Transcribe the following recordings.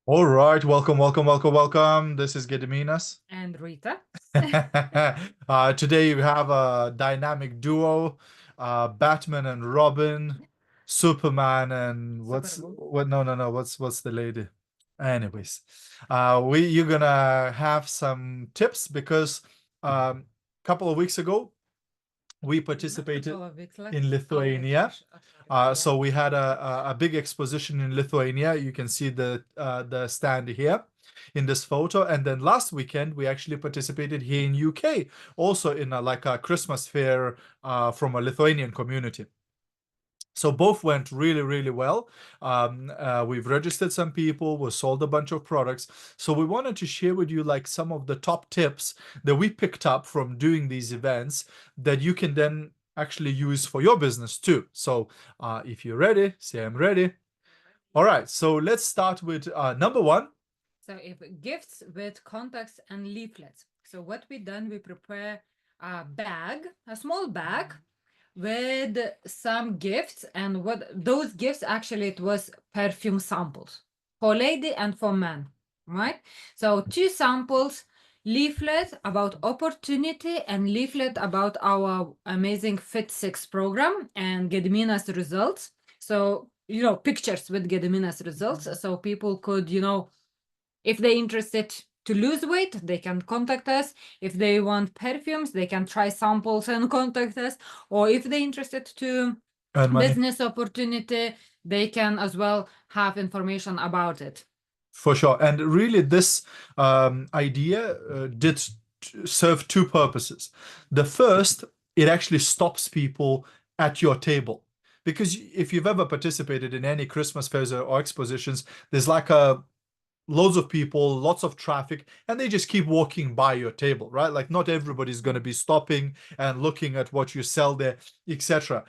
All right, welcome. This is Gediminas. And Rita. Today we have a dynamic duo, Batman and Robin, Superman and Superwoman. what's the lady? Anyways, you're gonna have some tips because couple of weeks ago we Not participated couple of weeks left. in Oh, Lithuania. sorry. Yeah. So we had a big exposition in Lithuania. You can see the stand here in this photo. And then last weekend we actually participated here in UK, also in like a Christmas fair from a Lithuanian community. So both went really, really well. We've registered some people, we sold a bunch of products. So we wanted to share with you like some of the top tips that we picked up from doing these events that you can then actually use for your business too. So if you're ready, say I'm ready. All right, so let's start with number one. So if gifts with contacts and leaflets. So what we done, we prepare a bag, a small bag with some gifts, and what those gifts actually it was perfume samples for lady and for man, right? So two samples, leaflet about opportunity and leaflet about our amazing Fit 6 program and Gediminas results. So pictures with Gediminas results, so people could if they're interested to lose weight, they can contact us. If they want perfumes, they can try samples and contact us. Or if they're interested to Earn money. business opportunity, they can as well have information about it. For sure. And really, this idea did serve two purposes. The first, it actually stops people at your table. Because if you've ever participated in any Christmas fairs or expositions, there's like a loads of people, lots of traffic, and they just keep walking by your table, right? Like not everybody's going to be stopping and looking at what you sell there, etc.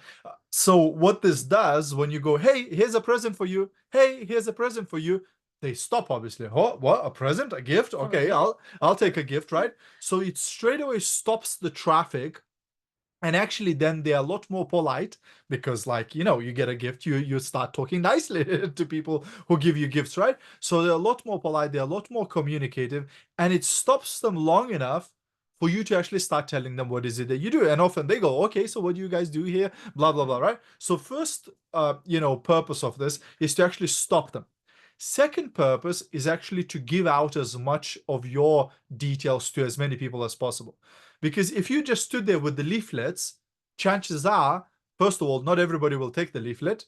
So what this does when you go, hey, here's a present for you. Hey, here's a present for you. They stop obviously. Oh, what? A present? A gift? Okay, I'll take a gift, right? So it straight away stops the traffic, and actually then they're a lot more polite because like you get a gift, you start talking nicely to people who give you gifts, right? So they're a lot more polite, they're a lot more communicative, and it stops them long enough for you to actually start telling them what is it that you do. And often they go, okay, so what do you guys do here, blah blah blah, right? So first purpose of this is to actually stop them. Second purpose is actually to give out as much of your details to as many people as possible. Because if you just stood there with the leaflets, chances are, first of all, not everybody will take the leaflet.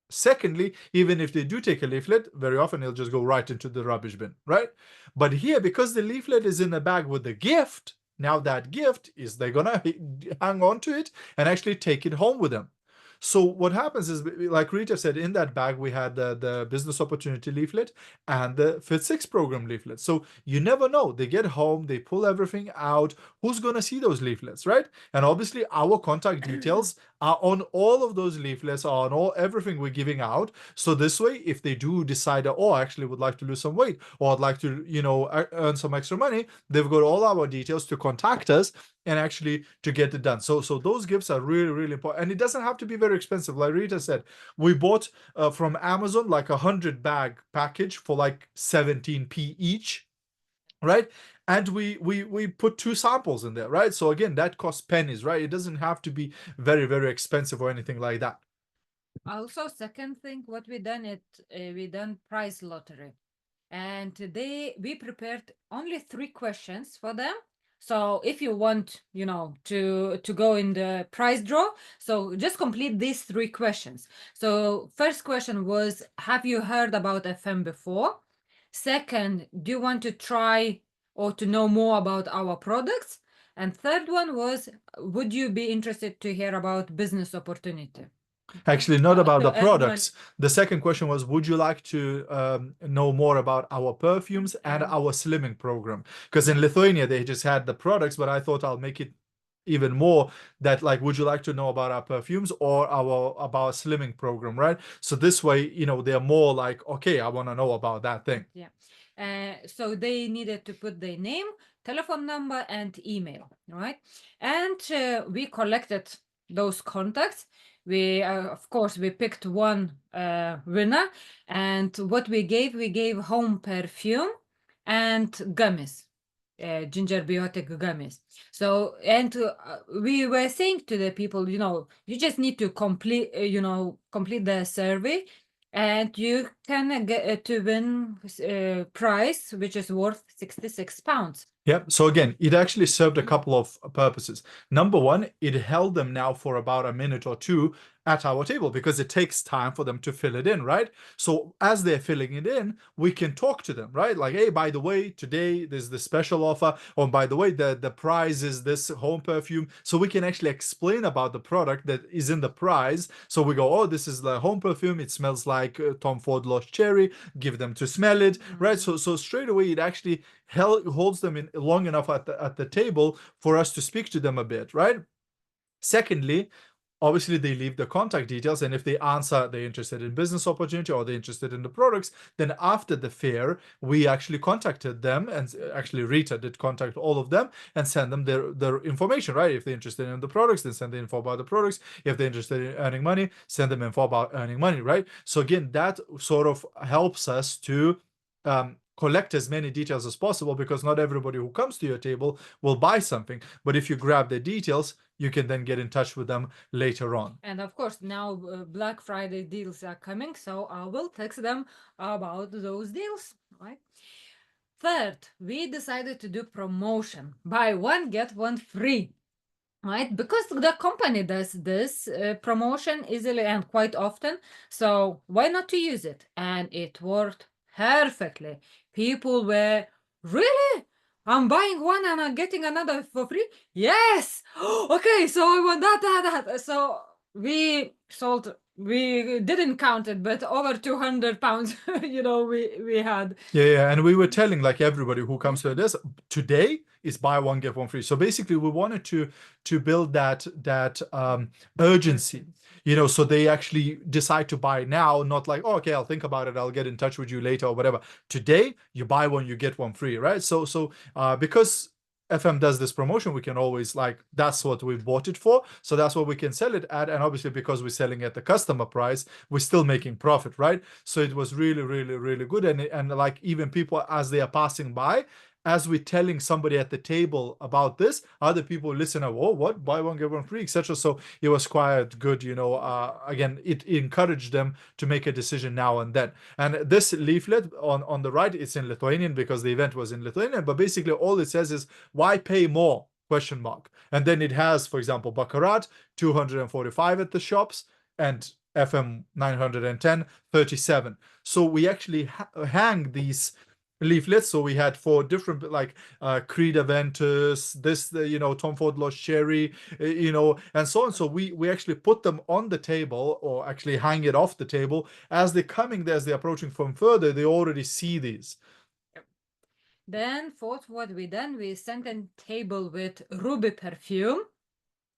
Secondly, even if they do take a leaflet, very often it'll just go right into the rubbish bin, right? But here, because the leaflet is in a bag with the gift, now that gift is they're gonna hang on to it and actually take it home with them. So what happens is, like Rita said, in that bag we had the business opportunity leaflet and the Fit 6 program leaflet. So you never know. They get home, they pull everything out. Who's gonna see those leaflets, right? And obviously our contact details are on all of those leaflets, are on all everything we're giving out. So this way, if they do decide, oh, I actually would like to lose some weight, or I'd like to, earn some extra money, they've got all our details to contact us and actually to get it done. So those gifts are really, really important. And it doesn't have to be very expensive. Like Rita said, we bought from Amazon like 100 bag package for like 17p each, right? And we put two samples in there, right? So again, that costs pennies, right? It doesn't have to be very, very expensive or anything like that. Also, second thing, what we done prize lottery, and today we prepared only 3 questions for them. So if you want, to go in the prize draw, so just complete these 3 questions. So first question was, have you heard about FM before? Second, do you want to try or to know more about our products? And third one was, would you be interested to hear about business opportunity? Actually, not about the To earn money. products. The second question was, would you like to know more about our perfumes and And our slimming program? Because in Lithuania, they just had the products, but I thought I'll make it even more that like, would you like to know about our perfumes or our about slimming program, right? So this way, they're more like, okay, I want to know about that thing. yeah. So they needed to put their name, telephone number, and email, right? And we collected those contacts. We of course we picked one winner, and what we gave home perfume and gummies, ginger biotic gummies. So, and we were saying to the people, you just need to complete the survey, and you can get to win prize which is worth £66. Yeah. So again, it actually served a couple of purposes. Number one, it held them now for about a minute or two at our table because it takes time for them to fill it in, right? So as they're filling it in, we can talk to them, right? Like, hey, by the way, today there's the special offer, or by the way, the prize is this home perfume. So we can actually explain about the product that is in the prize. So we go, oh, this is the home perfume. It smells like Tom Ford Lost Cherry. Give them to smell it, right? So straight away, it actually holds them in long enough at the table for us to speak to them a bit, right? Secondly, obviously they leave the contact details, and if they answer they're interested in business opportunity or they're interested in the products, then after the fair we actually contacted them, and actually Rita did contact all of them and send them their information, right? If they're interested in the products, then send the info about the products. If they're interested in earning money, send them info about earning money, right? So again, that sort of helps us to collect as many details as possible, because not everybody who comes to your table will buy something, but if you grab the details, you can then get in touch with them later on. And of course, now Black Friday deals are coming, so I will text them about those deals, right? Third, we decided to do promotion. Buy one, get one free, right? Because the company does this promotion easily and quite often, so why not to use it? And it worked perfectly. People were, really? I'm buying one and I'm getting another for free? Yes! Okay, so I want that. So we sold, we didn't count it, but over £200, we had. Yeah, and we were telling like everybody who comes to this today is buy one get one free. So basically, we wanted to build that urgency, so they actually decide to buy now, not like, oh, okay, I'll think about it, I'll get in touch with you later or whatever. Today, you buy one, you get one free, right? So because FM does this promotion, we can always like, that's what we bought it for, so that's what we can sell it at, and obviously because we're selling at the customer price, we're still making profit, right? So it was really, really, really good, and like even people as they are passing by, as we're telling somebody at the table about this, other people listen, oh, what, buy one get one free, etc. So it was quite good, again, it encouraged them to make a decision now and then. And this leaflet on the right, it's in Lithuanian because the event was in Lithuanian, but basically all it says is, why pay more, question mark. And then it has, for example, Baccarat 245 at the shops, and FM 910 37. So we actually hang these leaflets. So we had 4 different, like Creed Aventus, this, Tom Ford Lost Cherry, and so on. So we actually put them on the table, or actually hang it off the table. As they're coming there, as they're approaching from further, they already see these. Then fourth, what we done, we sent a table with Ruby perfume,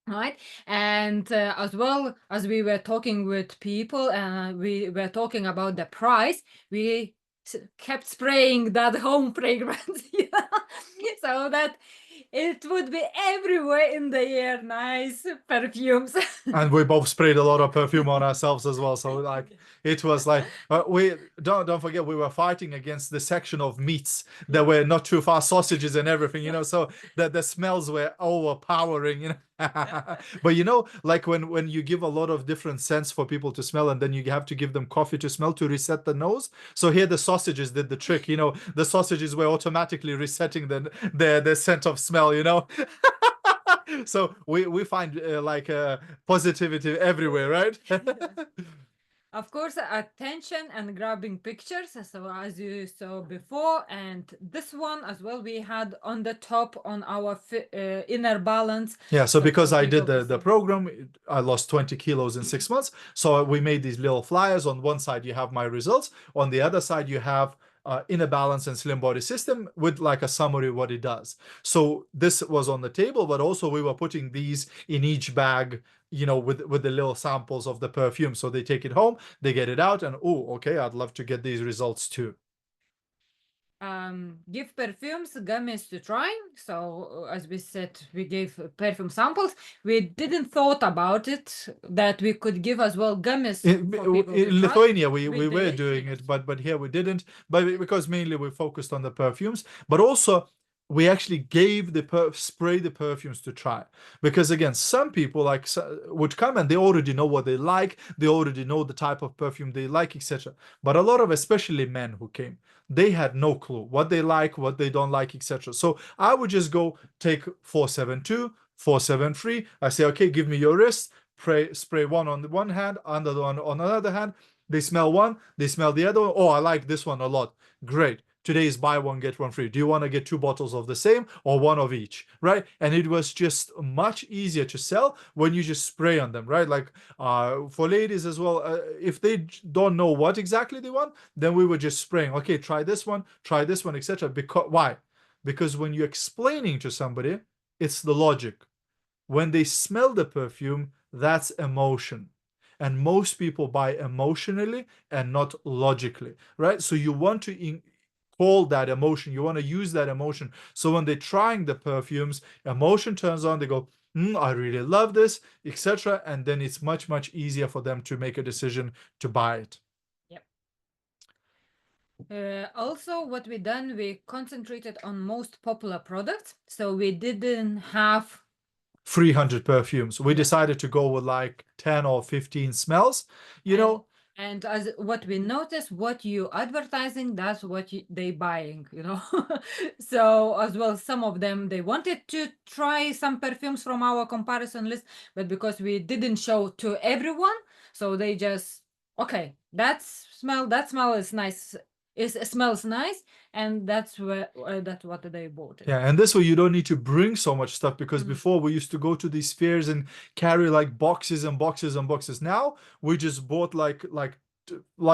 right? And as well as we were talking with people and we were talking about the price, we kept spraying that home fragrance, so that it would be everywhere in the air, nice perfumes. And we both sprayed a lot of perfume on ourselves as well. So like it was like we don't forget, we were fighting against the section of meats that were not too far, sausages and everything, so that the smells were overpowering. But like when you give a lot of different scents for people to smell, and then you have to give them coffee to smell to reset the nose. So here the sausages did the trick. The sausages were automatically resetting the scent of smell. So we find like positivity everywhere, right? Of course, attention and grabbing pictures, so as you saw before, and this one as well we had on the top on our inner balance. Yeah, so because I did the program, I lost 20 kilos in 6 months. So we made these little flyers. On one side you have my results, on the other side you have inner balance and slim body system with like a summary of what it does. So this was on the table, but also we were putting these in each bag, with the little samples of the perfume. So they take it home, they get it out, and oh, okay, I'd love to get these results too. give perfumes, gummies to try. So as we said, we gave perfume samples. We didn't thought about it that we could give as well gummies for people to In try. Lithuania, we We were did, doing yes. it, but here we didn't. But because mainly we focused on the perfumes, but also we actually gave the spray the perfumes to try. Because again, some people would come and they already know what they like, they already know the type of perfume they like, etc. But a lot of especially men who came, they had no clue what they like, what they don't like, etc. So I would just go take 472, 473. I say, okay, give me your wrist. Spray one on the one hand, another one on another hand. They smell one, they smell the other one. Oh, I like this one a lot. Great. Today is buy one, get one free. Do you want to get 2 bottles of the same or one of each? Right? And it was just much easier to sell when you just spray on them, right? Like for ladies as well, if they don't know what exactly they want, then we were just spraying. Okay, try this one, etc. Because why? Because when you're explaining to somebody, it's the logic. When they smell the perfume, that's emotion. And most people buy emotionally and not logically, right? So you want to call that emotion, you want to use that emotion. So when they're trying the perfumes, emotion turns on, they go, I really love this, etc. And then it's much easier for them to make a decision to buy it. Yep. Also, what we done, we concentrated on most popular products. So we didn't have 300 perfumes. We yeah. decided to go with like 10 or 15 smells, you And know. and as what we noticed, what you advertising, that's what they buying, you know. So as well, some of them they wanted to try some perfumes from our comparison list, but because we didn't show to everyone, so they just okay, that smell is nice. It smells nice, and that's what they bought it. Yeah, and this way you don't need to bring so much stuff because Mm. before we used to go to these fairs and carry like boxes and boxes and boxes. Now we just bought like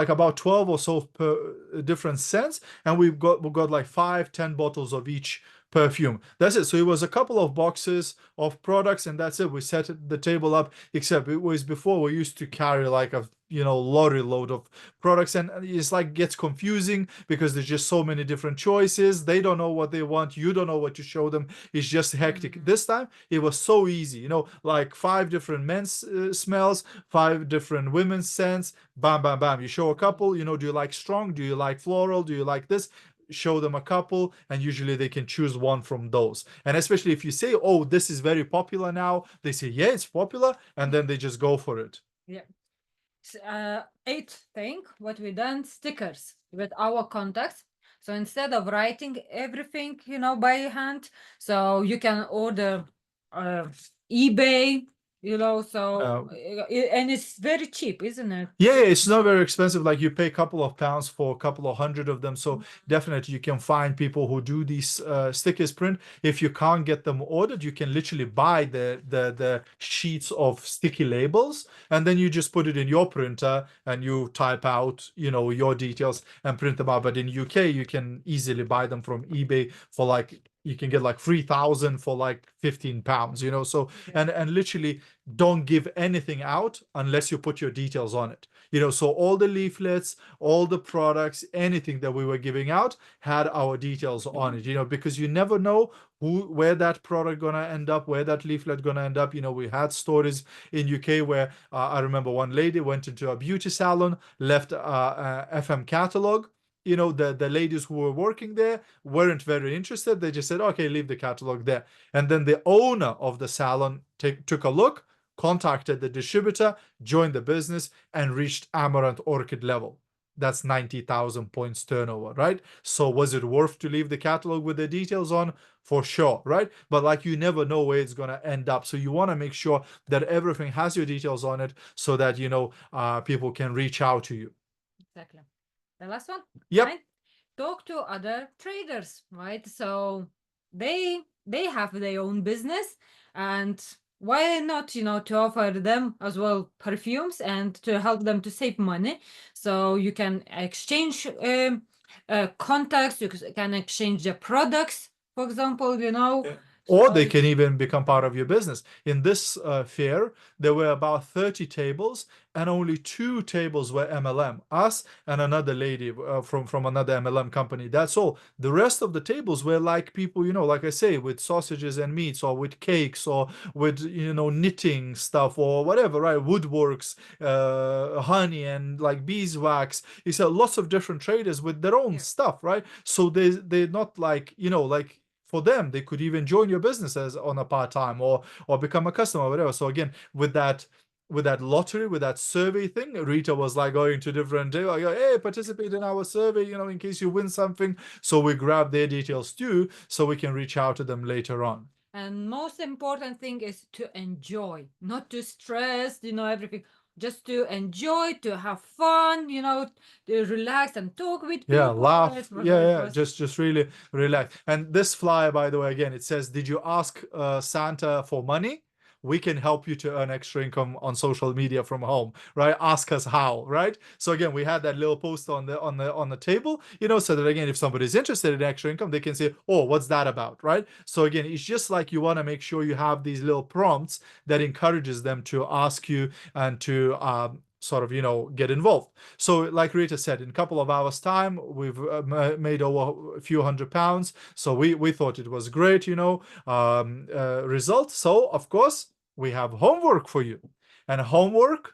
about 12 or so per different scents, and we got like 5-10 bottles of each perfume. That's it. So it was a couple of boxes of products, and that's it. We set the table up. Except it was before we used to carry like a lorry load of products, and it's like gets confusing because there's just so many different choices. They don't know what they want, you don't know what to show them. It's just hectic. This time it was so easy, like 5 different men's smells, 5 different women's scents. Bam, bam, bam. You show a couple, do you like strong, do you like floral, do you like this? Show them a couple, and usually they can choose one from those. And especially if you say, oh, this is very popular now, they say, yeah, it's popular, and then they just go for it. Yeah. Eighth thing, what we done, stickers with our contacts. So instead of writing everything, by hand, so you can order eBay, so and it's very cheap, isn't it? Yeah, it's not very expensive. Like you pay a couple of pounds for a couple of hundred of them. So definitely you can find people who do these stickers print. If you can't get them ordered, you can literally buy the sheets of sticky labels, and then you just put it in your printer and you type out, your details and print them out. But in UK, you can easily buy them from eBay for you can get like 3,000 for like 15 pounds, so and literally don't give anything out unless you put your details on it. So all the leaflets, all the products, anything that we were giving out had our details on it, because you never know where that product gonna end up, where that leaflet gonna end up. We had stories in UK where I remember one lady went into a beauty salon, left a FM catalog. The ladies who were working there weren't very interested. They just said, okay, leave the catalog there. And then the owner of the salon took a look, contacted the distributor, joined the business, and reached Amaranth Orchid level. That's 90,000 points turnover, right? So was it worth to leave the catalog with the details on? For sure, right? But you never know where it's going to end up. So you want to make sure that everything has your details on it so that, people can reach out to you. Exactly. The last one? Yep. Right? Talk to other traders, right? So they have their own business, and why not, to offer them as well perfumes and to help them to save money. So you can exchange contacts, you can exchange the products, for example, or So they can even become part of your business. In this fair, there were about 30 tables, and only 2 tables were MLM, us and another lady from another MLM company. That's all. The rest of the tables were like people, like I say, with sausages and meats, or with cakes, or with knitting stuff, or whatever, right? Woodworks, honey, and like beeswax. It's lots of different traders with their own yeah. stuff, right? So they're not like like for them, they could even join your business as on a part-time, or become a customer, or whatever. So again, with that lottery, with that survey thing, Rita was like going to different like, hey, participate in our survey, in case you win something. So we grab their details too, so we can reach out to them later on. And most important thing is to enjoy, not to stress, everything. Just to enjoy, to have fun, to relax and talk with Yeah, people. laugh. It was, Yeah, it yeah. was Just really relax. And this flyer, by the way, again, it says, "Did you ask Santa for money? We can help you to earn extra income on social media from home, right? Ask us how, right?" So again, we had that little post on the table, so that again, if somebody's interested in extra income, they can say, "Oh, what's that about?" Right? So again, it's just like you want to make sure you have these little prompts that encourages them to ask you and to sort of get involved. So like Rita said, in a couple of hours time, we've made over a few £100. So we thought it was great, result. So of course we have homework for you, and homework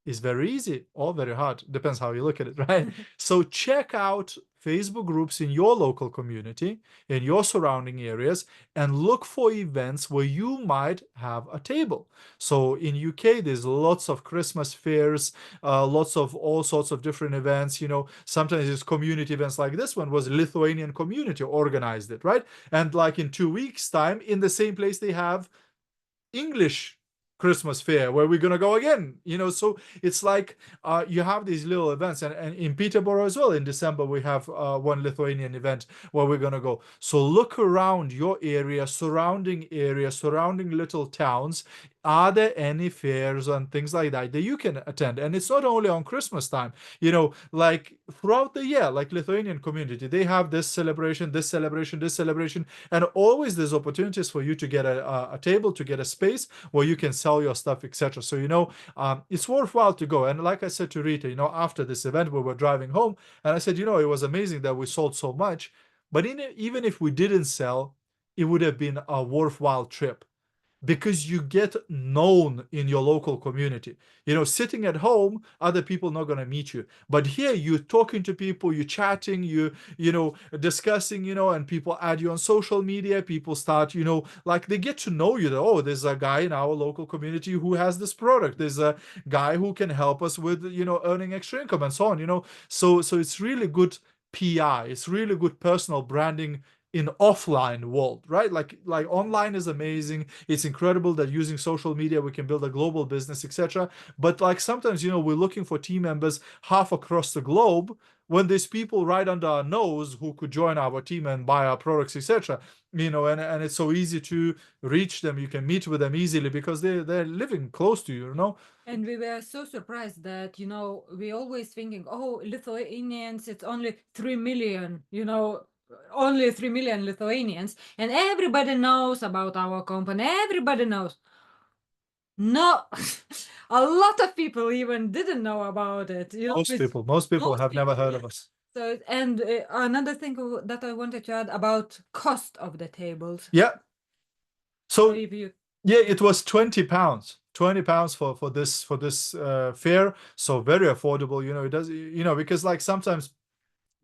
is very easy or very hard. Depends how you look at it, right? So check out Facebook groups in your local community, in your surrounding areas, and look for events where you might have a table. So in UK, there's lots of Christmas fairs, lots of all sorts of different events. Sometimes it's community events like this one was Lithuanian community organized it, right? And like in 2 weeks' time, in the same place they have English Christmas fair where we're gonna go again. So it's like you have these little events, and in Peterborough as well in December we have one Lithuanian event where we're gonna go. So look around your area, surrounding little towns. Are there any fairs and things like that you can attend? And it's not only on Christmas time, like throughout the year, like Lithuanian community, they have this celebration, this celebration, this celebration, and always there's opportunities for you to get a table, to get a space where you can sell your stuff, etc. So it's worthwhile to go. And like I said to Rita, after this event we were driving home, and I said, it was amazing that we sold so much, but even if we didn't sell, it would have been a worthwhile trip, because you get known in your local community. Sitting at home, other people not going to meet you, but here you're talking to people, you're chatting, discussing, and people add you on social media. People start, like they get to know you, that, oh, there's a guy in our local community who has this product, there's a guy who can help us with earning extra income, and so on. So it's really good PI, it's really good personal branding in offline world, right? Like online is amazing. It's incredible that using social media we can build a global business, etc. But like sometimes, we're looking for team members half across the globe, when there's people right under our nose who could join our team and buy our products, etc. And it's so easy to reach them. You can meet with them easily because they're living close to you. And we were so surprised that, we always thinking, oh, Lithuanians, it's only 3 million, only 3 million Lithuanians, and everybody knows about our company, everybody knows. No, a lot of people even didn't know about it. Most people have never heard of us. So, and another thing that I wanted to add about cost of the tables. Yeah. So if you yeah, it was £20. £20 for this fare, so very affordable. It does, because like sometimes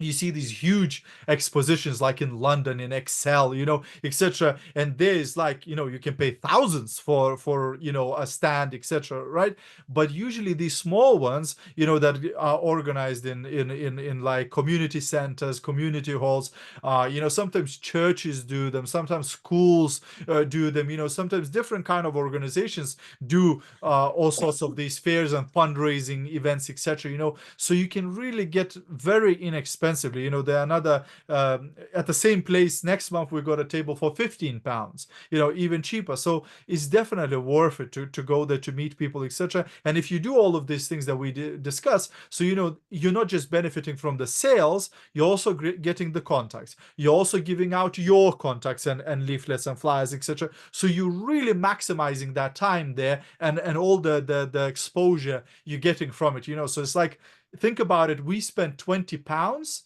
you see these huge expositions like in London, in Excel, etc. And there's like, you can pay thousands for a stand, etc. Right? But usually these small ones, that are organized in like community centers, community halls, sometimes churches do them, sometimes schools do them, sometimes different kind of organizations do all sorts of these fairs and fundraising events, etc. So you can really get very inexpensive expensively. You know, there are another at the same place next month we got a table for 15 pounds, you know, even cheaper. So it's definitely worth it to go there, to meet people, etc. And if you do all of these things that we discuss, so you know, you're not just benefiting from the sales, you're also getting the contacts, you're also giving out your contacts and leaflets and flyers, etc. So you're really maximizing that time there, and all the exposure you're getting from it, you know. So it's like, think about it, we spent 20 pounds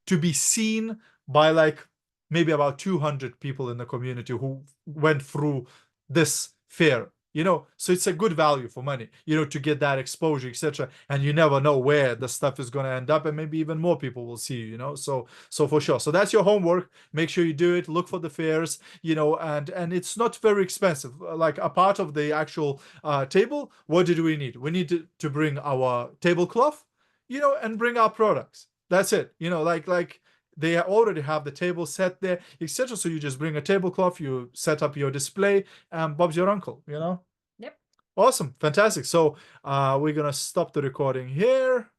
to be seen by like maybe about 200 people in the community who went through this fair, you know. So it's a good value for money, you know, to get that exposure, etc. And you never know where the stuff is going to end up, and maybe even more people will see you, you know. So for sure, so that's your homework. Make sure you do it, look for the fairs, you know. And it's not very expensive. Like, a part of the actual table, what did we need? We need to bring our tablecloth, you know, and bring our products. That's it, you know. Like they already have the table set there, etc. So you just bring a tablecloth, you set up your display, and Bob's your uncle, you know. Yep. Awesome, fantastic. So we're gonna stop the recording here.